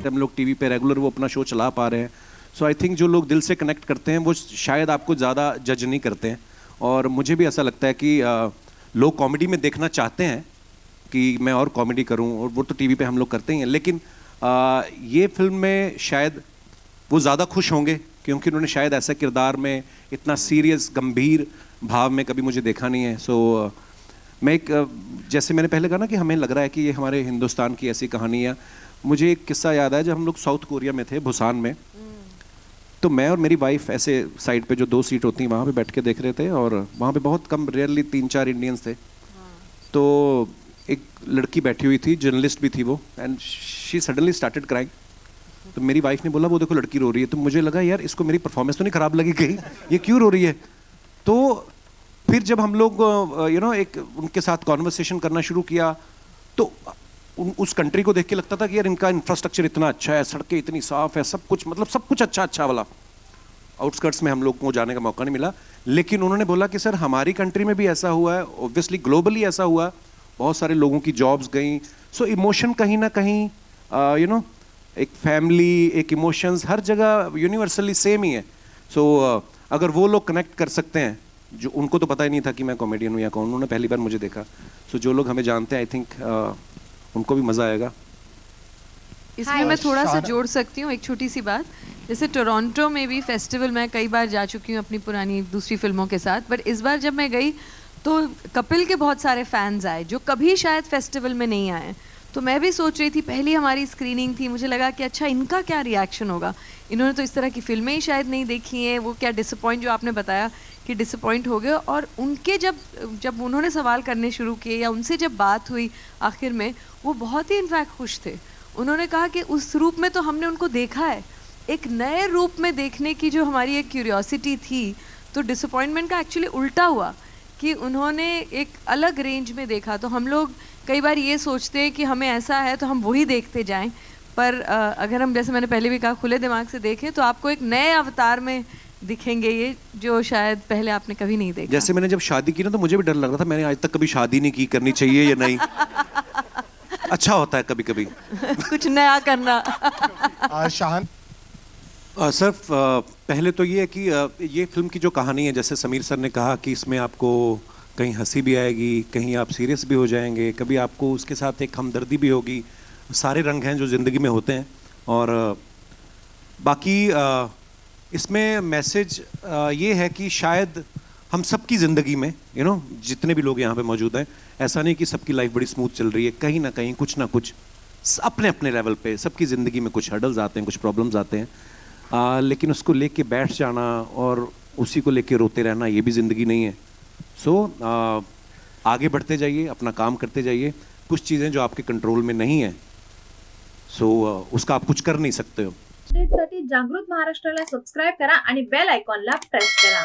है हम लोग टीवी पे रेगुलर वो अपना शो चला पा रहे हैं. सो आई थिंक जो लोग दिल से कनेक्ट करते हैं वो शायद आपको ज़्यादा जज नहीं करते हैं. और मुझे भी ऐसा लगता है कि लोग कॉमेडी में देखना चाहते हैं कि मैं और कॉमेडी करूं, और वो तो टीवी पे हम लोग करते ही हैं. लेकिन ये फिल्म में शायद वो ज़्यादा खुश होंगे क्योंकि उन्होंने शायद ऐसा किरदार में इतना सीरियस गंभीर भाव में कभी मुझे देखा नहीं है. सो मैं एक जैसे मैंने पहले कहा ना कि हमें लग रहा है कि ये हमारे हिंदुस्तान की ऐसी कहानी है. मुझे एक किस्सा याद आया जब हम लोग साउथ कोरिया में थे, बुसान में. तो मैं और मेरी वाइफ ऐसे साइड पे जो 2 सीट होती हैं वहाँ पे बैठ के देख रहे थे, और वहाँ पे बहुत कम रेयरली 3-4 इंडियंस थे. तो एक लड़की बैठी हुई थी, जर्नलिस्ट भी थी वो, and she suddenly started crying. तो मेरी वाइफ ने बोला वो देखो लड़की रो रही है. तो मुझे लगा यार इसको मेरी परफॉर्मेंस तो नहीं खराब लगी कहीं, ये क्यों रो रही है. तो फिर जब हम लोग एक उनके साथ कॉन्वर्सेशन करना शुरू किया तो उस कंट्री को देख के लगता था कि यार इनका इंफ्रास्ट्रक्चर इतना अच्छा है, सड़कें इतनी साफ है, सब कुछ मतलब सब कुछ अच्छा वाला. आउटस्कर्ट्स में हम लोग को जाने का मौका नहीं मिला. लेकिन उन्होंने बोला कि सर हमारी कंट्री में भी ऐसा हुआ है, ऑब्वियसली ग्लोबली ऐसा हुआ, बहुत सारे लोगों की जॉब्स गई. सो इमोशन कहीं ना कहीं एक फैमिली, एक इमोशंस हर जगह यूनिवर्सली सेम ही है. सो अगर वो लोग कनेक्ट कर सकते हैं, जो उनको तो पता ही नहीं था कि मैं कॉमेडियन हूँ या कौन, उन्होंने पहली बार मुझे देखा. सो जो लोग हमें जानते हैं आई थिंक उनको भी मज़ा आएगा. इसमें मैं थोड़ा सा जोड़ सकती हूँ एक छोटी सी बात. जैसे टोरंटो में भी फेस्टिवल मैं कई बार जा चुकी हूँ अपनी पुरानी दूसरी फिल्मों के साथ, बट इस बार जब मैं गई तो कपिल के बहुत सारे फैंस आए जो कभी शायद फेस्टिवल में नहीं आए. तो मैं भी सोच रही थी, पहली हमारी स्क्रीनिंग थी, मुझे लगा कि अच्छा इनका क्या रिएक्शन होगा, इन्होंने तो इस तरह की फिल्में ही शायद नहीं देखी हैं, वो क्या डिसअपॉइंट, जो आपने बताया कि डिसअपॉइंट हो गए. और उनके जब उन्होंने सवाल करने शुरू किए या उनसे जब बात हुई आखिर में, वो बहुत ही इनफैक्ट खुश थे. उन्होंने कहा कि उस रूप में तो हमने उनको देखा है, एक नए रूप में देखने की जो हमारी एक क्यूरियोसिटी थी, तो डिसअपॉइंटमेंट का एक्चुअली उल्टा हुआ कि उन्होंने एक अलग रेंज में देखा. तो हम लोग कई बार ये सोचते हैं कि हमें ऐसा है तो हम वही देखते जाएं, पर अगर हम, जैसे मैंने पहले भी कहा, खुले दिमाग से देखें तो आपको एक नए अवतार में दिखेंगे ये, जो शायद पहले आपने कभी नहीं देखा. जैसे मैंने जब शादी की ना तो मुझे भी डर लग रहा था, मैंने आज तक कभी शादी नहीं की, करनी चाहिए या नहीं. अच्छा होता है कभी कभी कुछ नया करना. शाहन सर पहले तो ये है कि ये फिल्म की जो कहानी है, जैसे समीर सर ने कहा कि इसमें आपको कहीं हंसी भी आएगी, कहीं आप सीरियस भी हो जाएंगे, कभी आपको उसके साथ एक हमदर्दी भी होगी. सारे रंग हैं जो ज़िंदगी में होते हैं. और बाकी इसमें मैसेज ये है कि शायद हम सबकी ज़िंदगी में जितने भी लोग यहाँ पे मौजूद हैं, ऐसा नहीं कि सबकी लाइफ बड़ी स्मूथ चल रही है. कहीं ना कहीं कुछ ना कुछ अपने अपने लेवल पे सबकी ज़िंदगी में कुछ हर्डल्स आते हैं, कुछ प्रॉब्लम्स आते हैं. लेकिन उसको लेके बैठ जाना और उसी को लेके रोते रहना, ये भी ज़िंदगी नहीं है. सो आगे बढ़ते जाइए, अपना काम करते जाइए. कुछ चीज़ें जो आपके कंट्रोल में नहीं है, सो उसका आप कुछ कर नहीं सकते हो. अपडेटसाठी जागृत महाराष्ट्राला सबस्क्राइब करा आणि बेल आयकॉनला प्रेस करा.